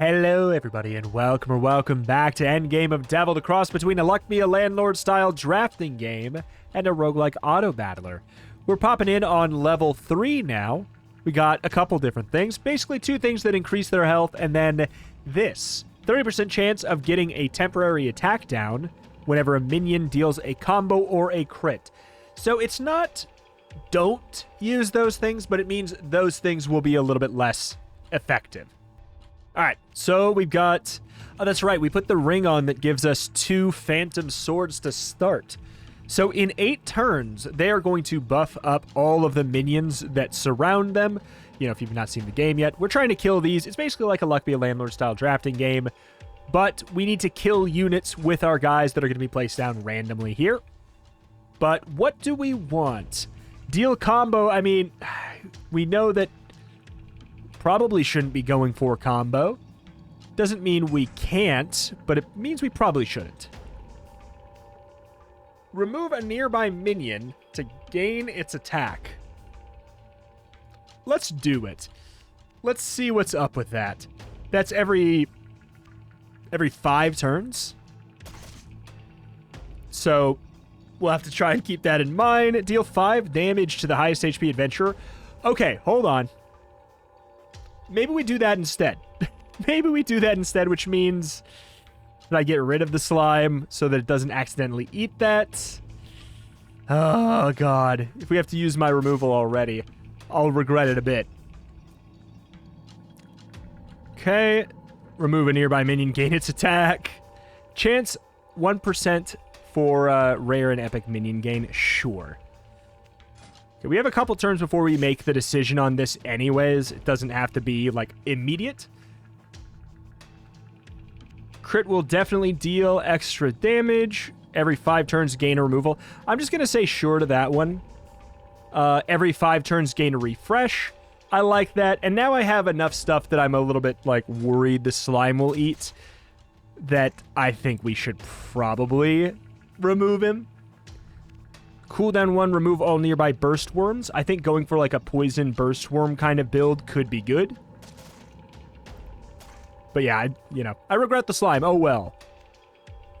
Hello everybody and welcome back to Endgame of Devil, the cross between a Luck Me a Landlord style drafting game and a roguelike auto battler. We're popping in on level 3 now. We got a couple different things, basically 2 things that increase their health, and then this 30% chance of getting a temporary attack down whenever a minion deals a combo or a crit. So it's not don't use those things, but it means those things will be a little bit less effective. All right, so we've got... Oh, that's right. We put the ring on that gives us 2 phantom swords to start. So in 8 turns, they are going to buff up all of the minions that surround them. You know, if you've not seen the game yet, we're trying to kill these. It's basically like a Luck Me a Landlord style drafting game, but we need to kill units with our guys that are going to be placed down randomly here. But what do we want? Deal combo, I mean, we know that probably shouldn't be going for combo. Doesn't mean we can't, but it means we probably shouldn't. Remove a nearby minion to gain its attack. Let's do it. Let's see what's up with that. That's every 5 turns. So we'll have to try and keep that in mind. Deal 5 damage to the highest HP adventurer. Okay, hold on. Maybe we do that instead. Maybe we do that instead, which means that I get rid of the slime so that it doesn't accidentally eat that. Oh, God. If we have to use my removal already, I'll regret it a bit. Okay. Remove a nearby minion, gain its attack. Chance 1% for rare and epic minion gain. Sure. Okay, we have a couple turns before we make the decision on this anyways. It doesn't have to be, like, immediate. Crit will definitely deal extra damage. Every 5 turns, gain a removal. I'm just going to say sure to that one. Every 5 turns, gain a refresh. I like that. And now I have enough stuff that I'm a little bit, like, worried the slime will eat that I think we should probably remove him. Cooldown 1, remove all nearby burst worms. I think going for like a poison burst worm kind of build could be good. But yeah, I regret the slime. Oh well.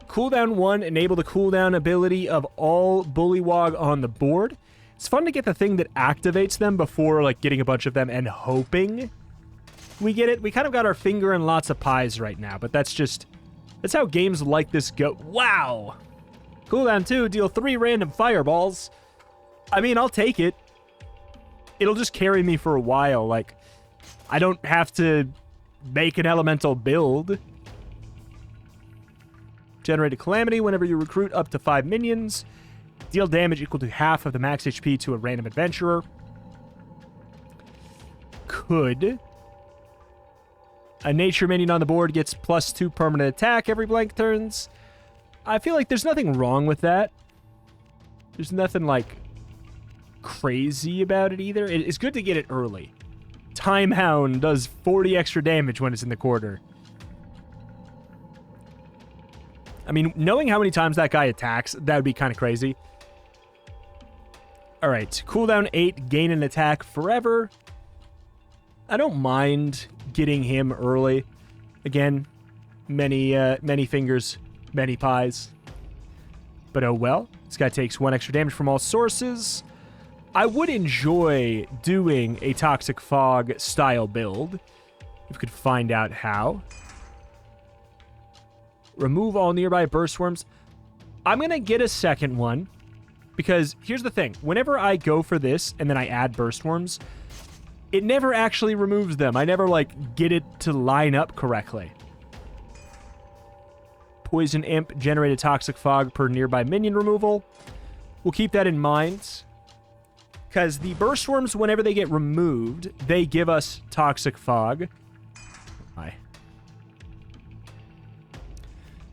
Cooldown 1, enable the cooldown ability of all bullywog on the board. It's fun to get the thing that activates them before like getting a bunch of them and hoping we get it. We kind of got our finger in lots of pies right now, but that's how games like this go. Wow. Cooldown 2, deal 3 random fireballs. I mean, I'll take it. It'll just carry me for a while. Like, I don't have to make an elemental build. Generate a calamity whenever you recruit up to 5 minions. Deal damage equal to half of the max HP to a random adventurer. Could. A nature minion on the board gets +2 permanent attack every blank turns. I feel like there's nothing wrong with that. There's nothing, like, crazy about it either. It's good to get it early. Time Hound does 40 extra damage when it's in the quarter. I mean, knowing how many times that guy attacks, that would be kind of crazy. All right, cooldown 8, gain an attack forever. I don't mind getting him early. Again, many fingers, many pies. But oh well. This guy takes 1 extra damage from all sources. I would enjoy doing a Toxic Fog style build, if we could find out how. Remove all nearby burst worms. I'm going to get a second one, because here's the thing. Whenever I go for this and then I add burst worms, it never actually removes them. I never, like, get it to line up correctly. Poison Imp, generate a Toxic Fog per nearby minion removal. We'll keep that in mind, because the burst worms, whenever they get removed, they give us Toxic Fog. Hi.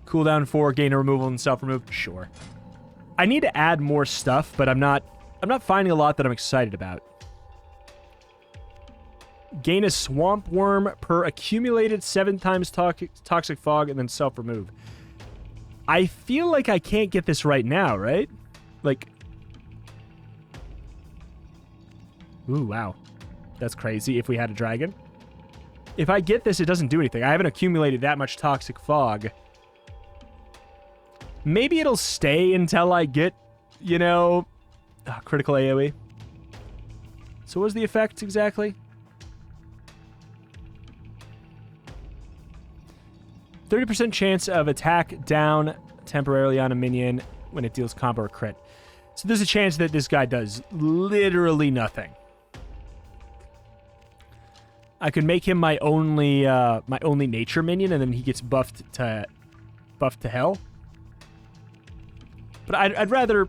Cooldown 4, gain a removal and self-remove. Sure. I need to add more stuff, but I'm not finding a lot that I'm excited about. Gain a Swamp Worm per accumulated 7 times Toxic Fog and then self-remove. I feel like I can't get this right now, right? Like... Ooh, wow. That's crazy if we had a dragon. If I get this, it doesn't do anything. I haven't accumulated that much toxic fog. Maybe it'll stay until I get, you know, critical AoE. So what was the effect exactly? 30% chance of attack down temporarily on a minion when it deals combo or crit. So there's a chance that this guy does literally nothing. I could make him my only nature minion, and then he gets buffed to hell. But I'd rather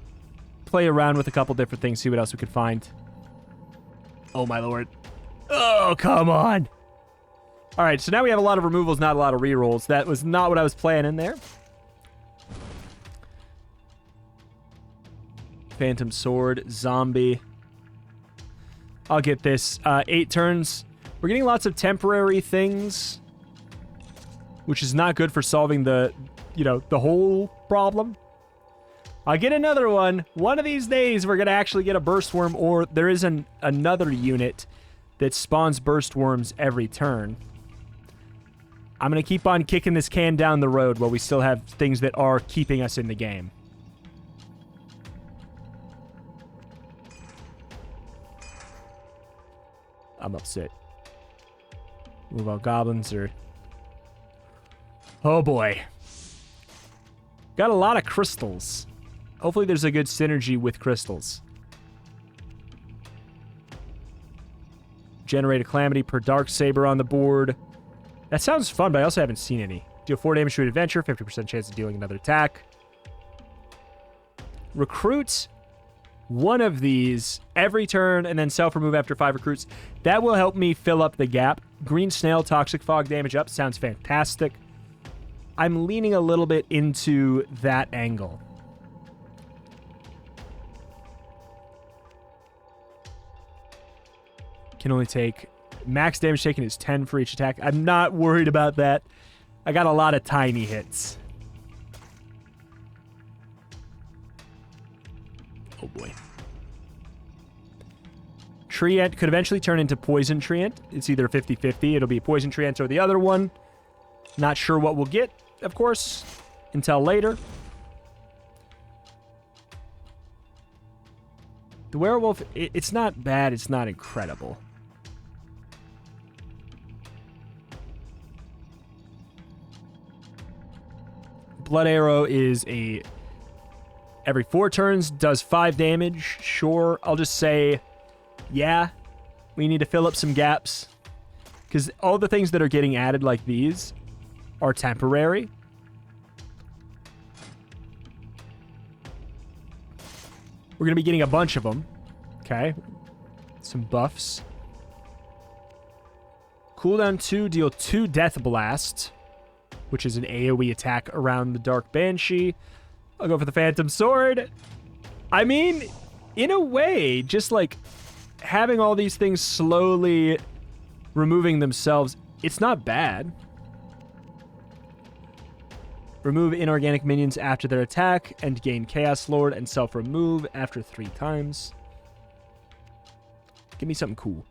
play around with a couple different things, see what else we could find. Oh my lord! Oh come on! All right, so now we have a lot of removals, not a lot of rerolls. That was not what I was planning there. Phantom Sword, Zombie. I'll get this. 8 turns. We're getting lots of temporary things, which is not good for solving the whole problem. I'll get another one. One of these days, we're going to actually get a Burst Worm, or there is another unit that spawns Burst Worms every turn. I'm going to keep on kicking this can down the road while we still have things that are keeping us in the game. I'm upset. Move out goblins or... Oh boy. Got a lot of crystals. Hopefully there's a good synergy with crystals. Generate a calamity per Darksaber on the board. That sounds fun, but I also haven't seen any. Deal 4 damage to an adventure, 50% chance of dealing another attack. Recruit one of these every turn, and then self-remove after 5 recruits. That will help me fill up the gap. Green Snail, Toxic Fog damage up. Sounds fantastic. I'm leaning a little bit into that angle. Can only take... Max damage taken is 10 for each attack. I'm not worried about that. I got a lot of tiny hits. Oh boy. Treant could eventually turn into Poison Treant. It's either 50-50. It'll be Poison Treant or the other one. Not sure what we'll get, of course, until later. The Werewolf, it's not bad. It's not incredible. Blood Arrow is a... Every 4 turns, does 5 damage. Sure, I'll just say, yeah, we need to fill up some gaps. Because all the things that are getting added like these are temporary. We're going to be getting a bunch of them. Okay. Some buffs. Cooldown 2, deal 2 Death Blast, which is an AoE attack around the Dark Banshee. I'll go for the Phantom Sword. I mean, in a way, just like having all these things slowly removing themselves, it's not bad. Remove inorganic minions after their attack and gain Chaos Lord and self-remove after 3 times. Give me something cool.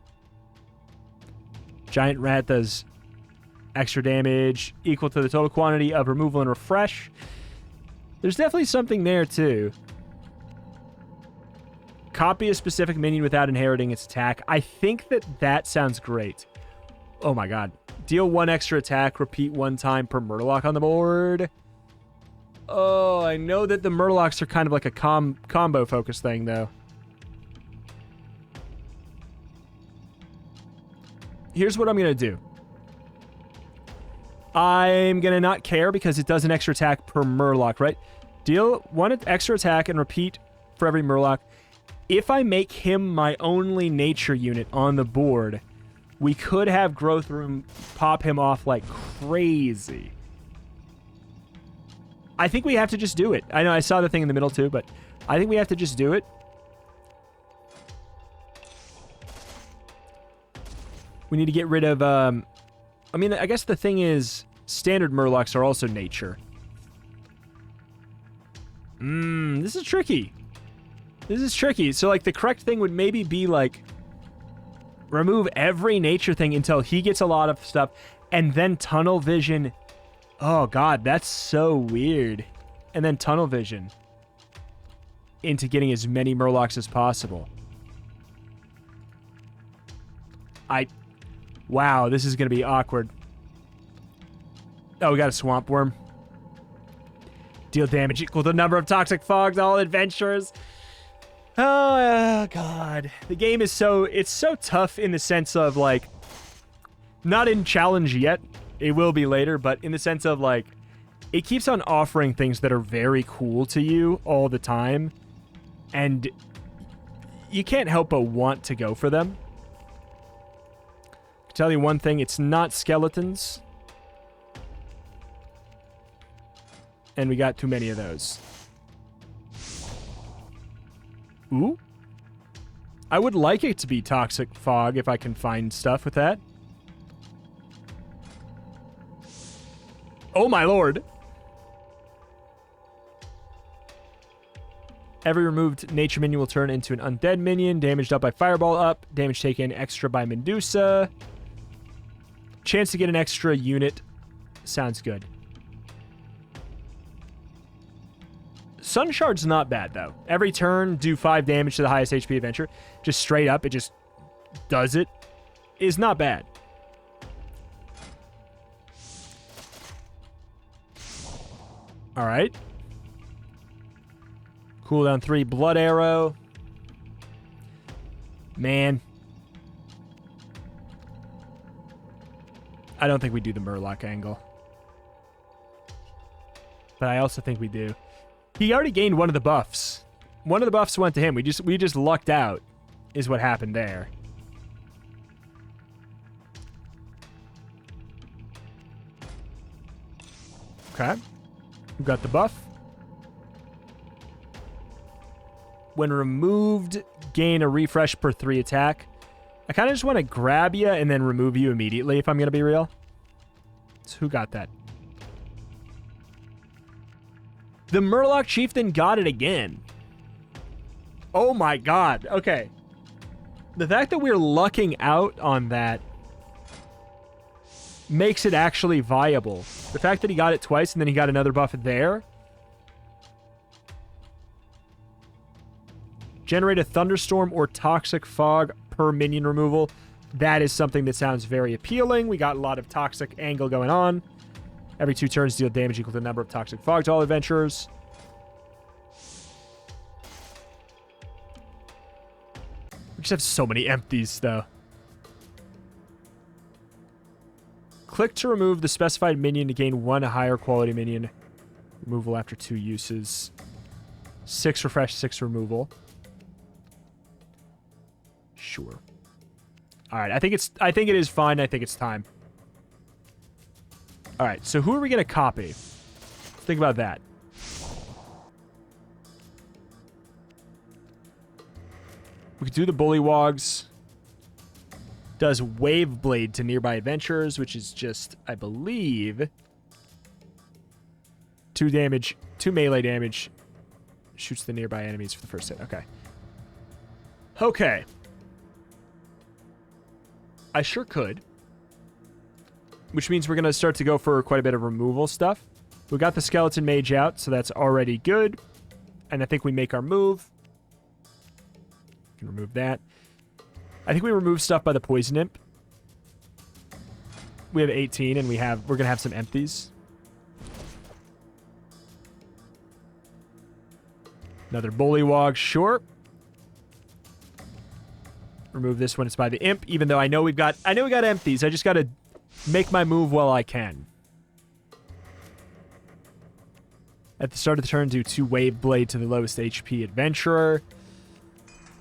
Giant Rat does extra damage equal to the total quantity of removal and refresh. There's definitely something there, too. Copy a specific minion without inheriting its attack. I think that sounds great. Oh my god. Deal 1 extra attack, repeat 1 time per Murloc on the board. Oh, I know that the Murlocs are kind of like a combo focus thing, though. Here's what I'm going to do. I'm going to not care because it does an extra attack per Murloc, right? Deal 1 extra attack and repeat for every Murloc. If I make him my only nature unit on the board, we could have Growth Room pop him off like crazy. I think we have to just do it. I know I saw the thing in the middle too, but I think we have to just do it. We need to get rid of... I mean, I guess the thing is, standard Murlocs are also nature. This is tricky. This is tricky. So, like, the correct thing would maybe be, like, Remove every nature thing until he gets a lot of stuff, and then tunnel vision. Oh, God, that's so weird. And then tunnel vision into getting as many Murlocs as possible. Wow, this is going to be awkward. Oh, we got a Swamp Worm. Deal damage equal to the number of Toxic Fogs, all adventurers. Oh, God. The game is it's so tough in the sense of, like, not in challenge yet. It will be later, but in the sense of, like, it keeps on offering things that are very cool to you all the time. And you can't help but want to go for them. I can tell you one thing, it's not skeletons. And we got too many of those. Ooh. I would like it to be Toxic Fog if I can find stuff with that. Oh my lord. Every removed nature minion will turn into an undead minion. Damaged up by Fireball up. Damage taken extra by Medusa. Chance to get an extra unit. Sounds good. Sun Shard's not bad, though. Every turn, do 5 damage to the highest HP adventure. Just straight up, it just does it. Is not bad. Alright. Cooldown 3, Blood Arrow. Man. I don't think we do the Murloc angle. But I also think we do. He already gained one of the buffs. One of the buffs went to him. We just lucked out, is what happened there. Okay. We got the buff. When removed, gain a refresh per 3 attack. I kind of just want to grab you and then remove you immediately, if I'm going to be real. So who got that? The Murloc Chieftain got it again. Oh my god. Okay. The fact that we're lucking out on that makes it actually viable. The fact that he got it twice and then he got another buff there. Generate a thunderstorm or toxic fog per minion removal. That is something that sounds very appealing. We got a lot of toxic angle going on. Every 2 turns, deal damage equal to the number of toxic fog to all adventurers. We just have so many empties, though. Click to remove the specified minion to gain 1 higher quality minion. Removal after 2 uses. 6 refresh, 6 removal. Sure. Alright, I think it is fine. I think it's time. Alright, so who are we going to copy? Think about that. We could do the Bullywogs. Does Wave Blade to nearby adventurers, which is just, I believe, 2 damage, 2 melee damage. Shoots the nearby enemies for the first hit. Okay. Okay. I sure could. Which means we're going to start to go for quite a bit of removal stuff. We got the Skeleton Mage out, so that's already good. And I think we make our move. We can remove that. I think we remove stuff by the Poison Imp. We have 18, and we're going to have some empties. Another Bullywog, sure. Remove this when it's by the Imp, even though I know we got empties. I just got to make my move while I can. At the start of the turn, do 2 Wave Blade to the lowest HP adventurer.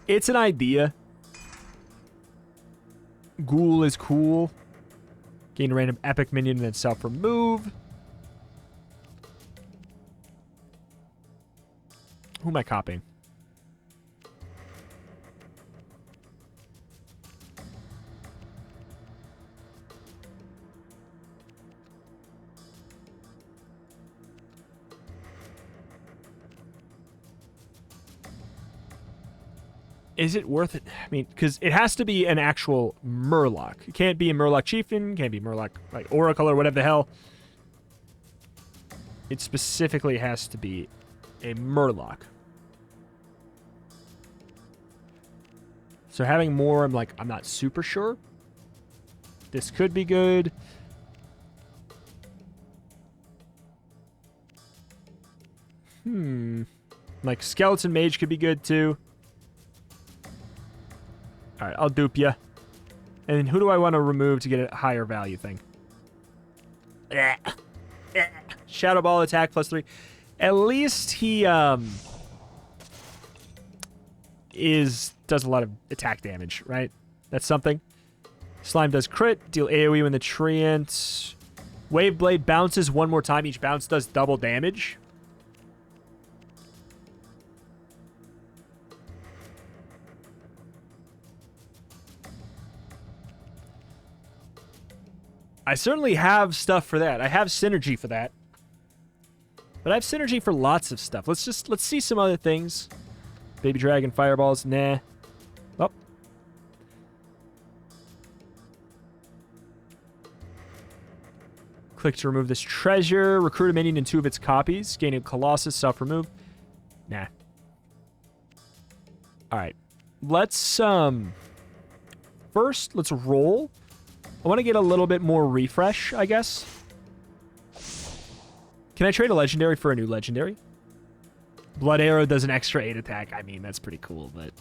It's an idea. Ghoul is cool. Gain a random epic minion and then self-remove. Who am I copying? Is it worth it? I mean, because it has to be an actual Murloc. It can't be a Murloc Chieftain. Can't be Murloc, like, Oracle or whatever the hell. It specifically has to be a Murloc. So having more, I'm not super sure. This could be good. Like, Skeleton Mage could be good, too. Alright, I'll dupe you. And who do I want to remove to get a higher value thing? Shadow Ball attack +3. At least he, does a lot of attack damage, right? That's something. Slime does crit, deal AoE when the Treant. Wave Blade bounces one more time. Each bounce does double damage. I certainly have stuff for that. I have synergy for that. But I have synergy for lots of stuff. Let's see some other things. Baby Dragon, Fireballs, nah. Oh. Click to remove this treasure. Recruit a minion in 2 of its copies. Gain a Colossus, self-remove. Nah. Alright. Let's, first, let's roll. I want to get a little bit more refresh, I guess. Can I trade a legendary for a new legendary? Blood Arrow does an extra 8 attack. I mean, that's pretty cool, but...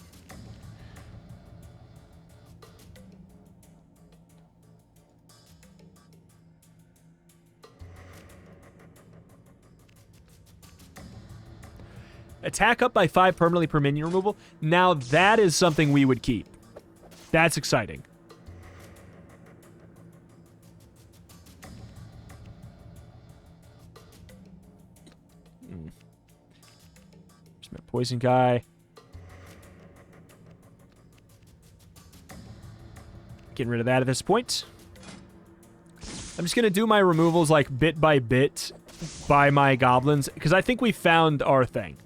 Attack up by 5 permanently per minion removal. Now that is something we would keep. That's exciting. There's my poison guy. Getting rid of that at this point. I'm just going to do my removals like bit by bit by my goblins because I think we found our thing.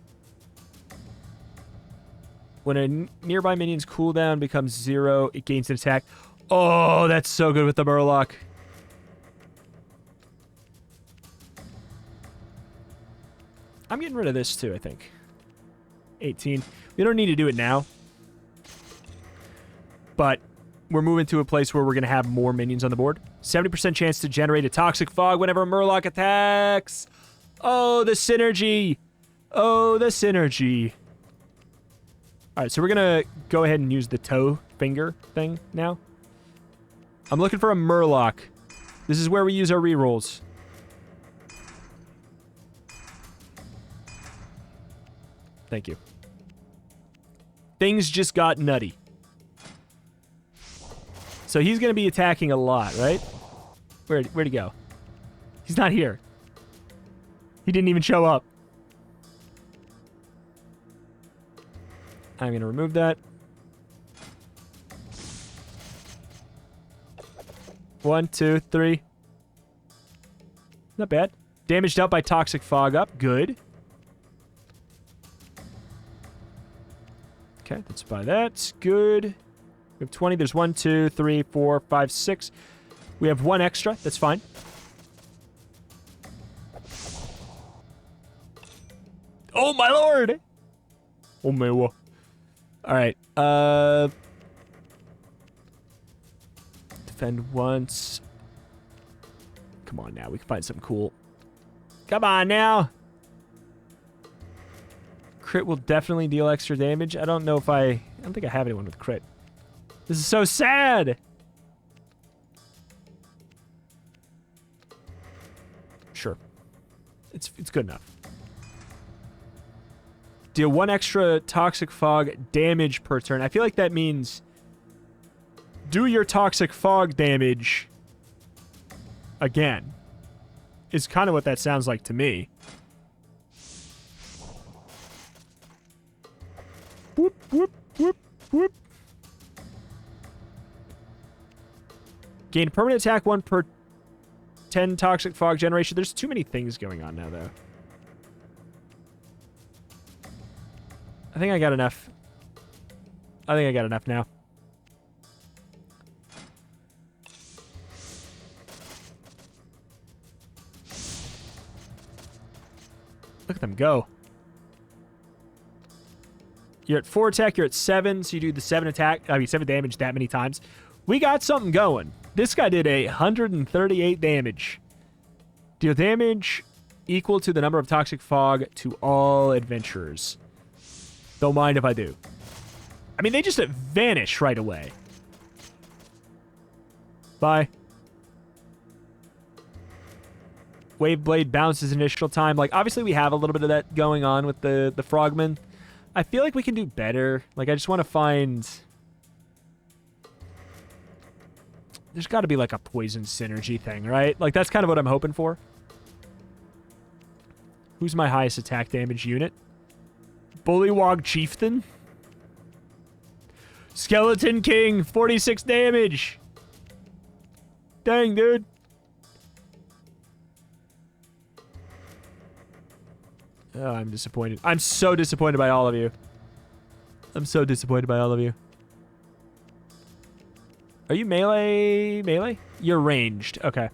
When a nearby minion's cooldown becomes 0, it gains an attack. Oh, that's so good with the Murloc. I'm getting rid of this too, I think. 18. We don't need to do it now. But we're moving to a place where we're going to have more minions on the board. 70% chance to generate a Toxic Fog whenever a Murloc attacks. Oh, the synergy. Oh, the synergy. All right, so we're going to go ahead and use the toe finger thing now. I'm looking for a Murloc. This is where we use our rerolls. Thank you. Things just got nutty. So he's going to be attacking a lot, right? Where'd he go? He's not here. He didn't even show up. I'm going to remove that. 1, 2, 3. Not bad. Damaged up by Toxic Fog up. Good. Okay, let's buy that. Good. We have 20. There's 1, 2, 3, 4, 5, 6. We have 1 extra. That's fine. Oh, my lord! Oh, my lord. All right. Defend once. Come on now. We can find something cool. Come on now. Crit will definitely deal extra damage. I don't know if I don't think I have anyone with crit. This is so sad. Sure. It's good enough. Deal 1 extra Toxic Fog damage per turn. I feel like that means do your Toxic Fog damage again. Is kind of what that sounds like to me. Whoop, whoop, whoop, whoop. Gain permanent attack 1 per 10 Toxic Fog generation. There's too many things going on now, though. I think I got enough. I think I got enough now. Look at them go. You're at 4 attack, you're at 7, so you do the 7 damage that many times. We got something going. This guy did 138 damage. Deal damage equal to the number of toxic fog to all adventurers. Don't mind if I do. I mean, they just vanish right away. Bye. Wave Blade bounces initial time. Like, obviously we have a little bit of that going on with the Frogman. I feel like we can do better. Like, I just want to find... There's got to be, like, a poison synergy thing, right? Like, that's kind of what I'm hoping for. Who's my highest attack damage unit? Bullywog Chieftain? Skeleton King, 46 damage! Dang, dude. Oh, I'm disappointed. I'm so disappointed by all of you. I'm so disappointed by all of you. Are you melee? Melee? You're ranged. Okay.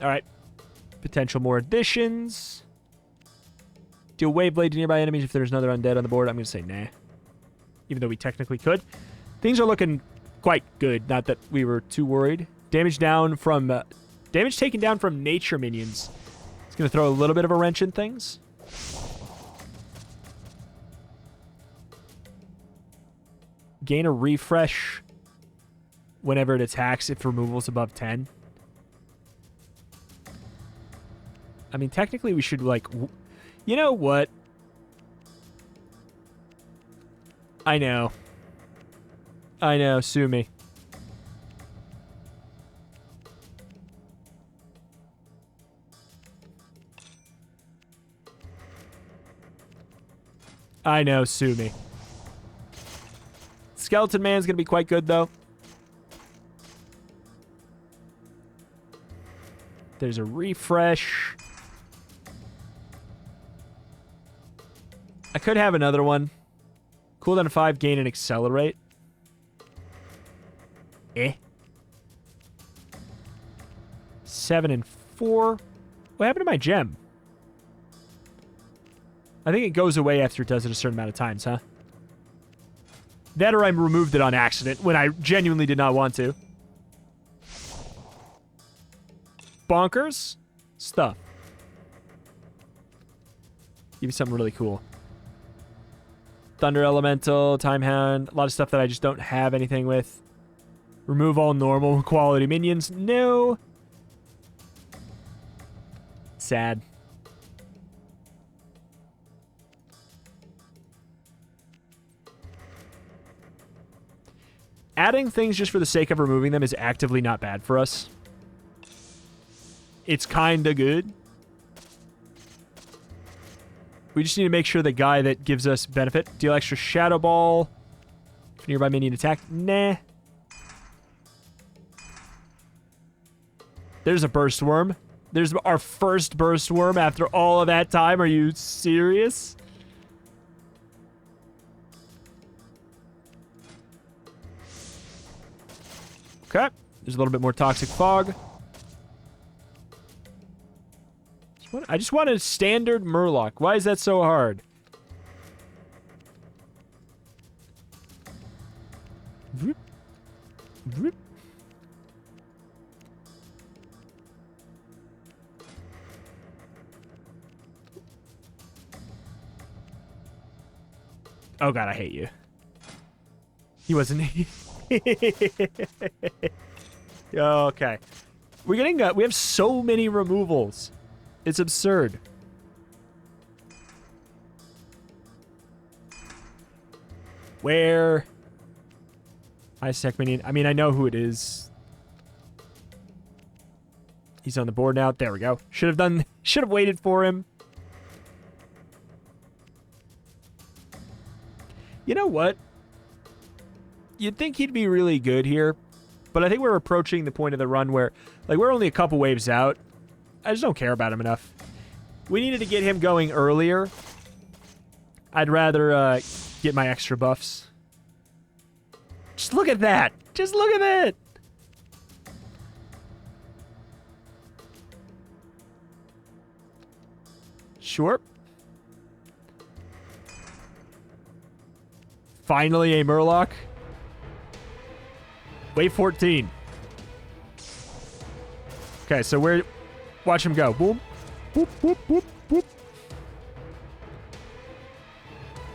Alright. Potential more additions. Deal Wave Blade to nearby enemies if there's another undead on the board. I'm going to say nah. Even though we technically could. Things are looking quite good. Not that we were too worried. Damage down from... damage taken down from nature minions. It's going to throw a little bit of a wrench in things. Gain a refresh whenever it attacks if removal's above 10. I mean, technically we should, like... You know what? I know. I know. Sue me. I know. Sue me. Skeleton Man's going to be quite good, though. There's a refresh. I could have another one. Cooldown 5, gain and accelerate. Eh. 7 and 4. What happened to my gem? I think it goes away after it does it a certain amount of times, huh? That or I removed it on accident when I genuinely did not want to. Bonkers stuff. Give me something really cool. Thunder Elemental, Time Hound, a lot of stuff that I just don't have anything with. Remove all normal quality minions. No. Sad. Adding things just for the sake of removing them is actively not bad for us. It's kinda good. We just need to make sure the guy that gives us benefit. Deal extra Shadow Ball. If nearby minion attack. Nah. There's a Burst Worm. There's our first Burst Worm after all of that time. Are you serious? Okay. There's a little bit more Toxic Fog. I just want a standard Murloc. Why is that so hard? Vroom. Vroom. Oh god, I hate you. He wasn't... Okay. We're getting... we have so many removals. It's absurd. Where? Highest tech minion. I mean, I know who it is. He's on the board now. There we go. Should have waited for him. You know what? You'd think he'd be really good here, but I think we're approaching the point of the run where, like, we're only a couple waves out. I just don't care about him enough. We needed to get him going earlier I'd rather get my extra buffs. Just look at that. Just look at that. Sure. Finally a Murloc. Wave 14. Okay, so we're... Watch him go. Boom. Boop, boop, boop, boop.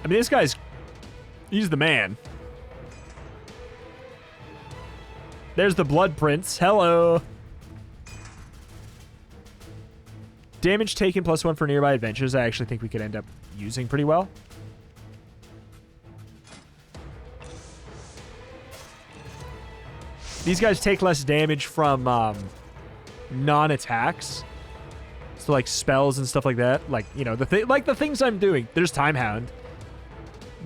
I mean, this guy's... He's the man. There's the Blood Prince. Hello. Damage taken +1 for nearby adventures. I actually think we could end up using pretty well. These guys take less damage from non-attacks. So like spells and stuff like that. Like, you know, the things I'm doing. There's Time Hound.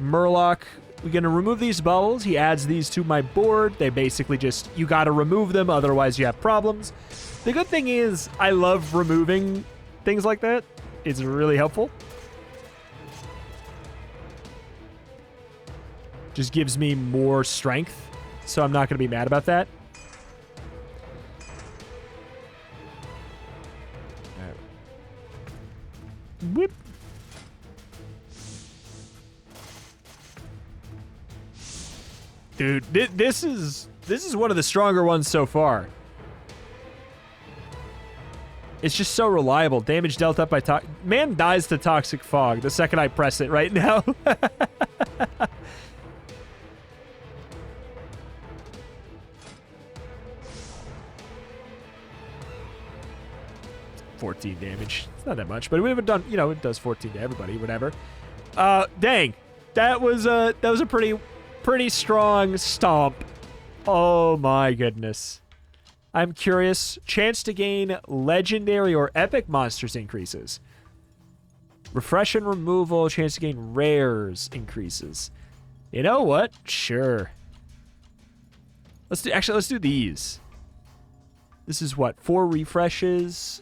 Murloc. We're going to remove these bubbles. He adds these to my board. They basically just, you got to remove them, otherwise you have problems. The good thing is, I love removing things like that. It's really helpful. Just gives me more strength, so I'm not going to be mad about that. Whip. Dude, this is one of the stronger ones so far. It's just so reliable. Damage dealt up by man dies to Toxic Fog the second I press it right now. 14 damage. It's not that much, but we haven't done, you know, it does 14 to everybody, whatever. Dang. That was a pretty strong stomp. Oh my goodness. I'm curious. Chance to gain legendary or epic monsters increases. Refresh and removal. Chance to gain rares increases. You know what? Sure. Let's do these. This is what? 4 refreshes.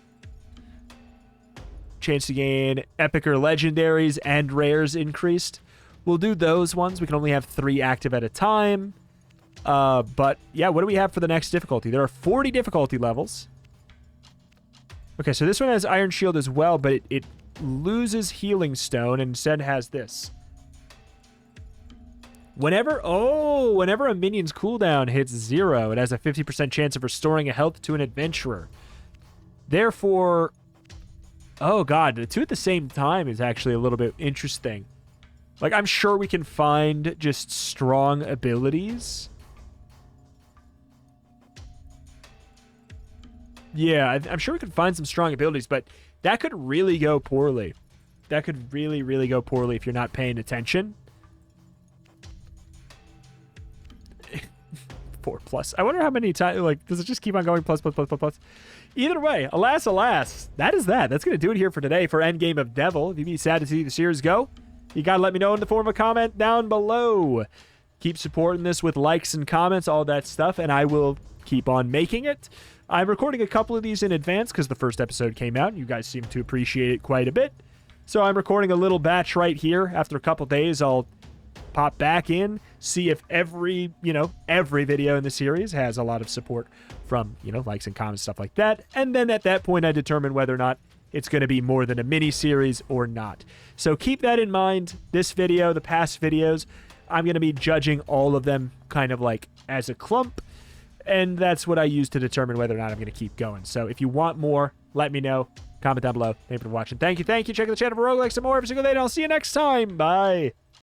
Chance to gain epic or legendaries and rares increased. We'll do those ones. We can only have 3 active at a time. But, yeah, what do we have for the next difficulty? There are 40 difficulty levels. Okay, so this one has Iron Shield as well, but it loses Healing Stone and instead has this. Whenever a minion's cooldown hits 0, it has a 50% chance of restoring a health to an adventurer. Therefore, oh god, the 2 at the same time is actually a little bit interesting. Like, I'm sure we can find just strong abilities. Yeah, I'm sure we could find some strong abilities, but that could really go poorly. That could really, really go poorly if you're not paying attention. 4+. I wonder how many times, like, does it just keep on going plus? Either way, alas, that is that. That's going to do it here for today for Endgame of Devil. If you'd be sad to see the series go, you got to let me know in the form of a comment down below. Keep supporting this with likes and comments, all that stuff, and I will keep on making it. I'm recording a couple of these in advance because the first episode came out, and you guys seem to appreciate it quite a bit. So I'm recording a little batch right here. After a couple days, I'll pop back in, see if every video in the series has a lot of support from, likes and comments, stuff like that. And then at that point, I determine whether or not it's going to be more than a mini-series or not. So keep that in mind. This video, the past videos, I'm going to be judging all of them kind of like as a clump. And that's what I use to determine whether or not I'm going to keep going. So if you want more, let me know. Comment down below. Thank you for watching. Thank you. Check the channel for Roguelike some more every single day, and I'll see you next time. Bye.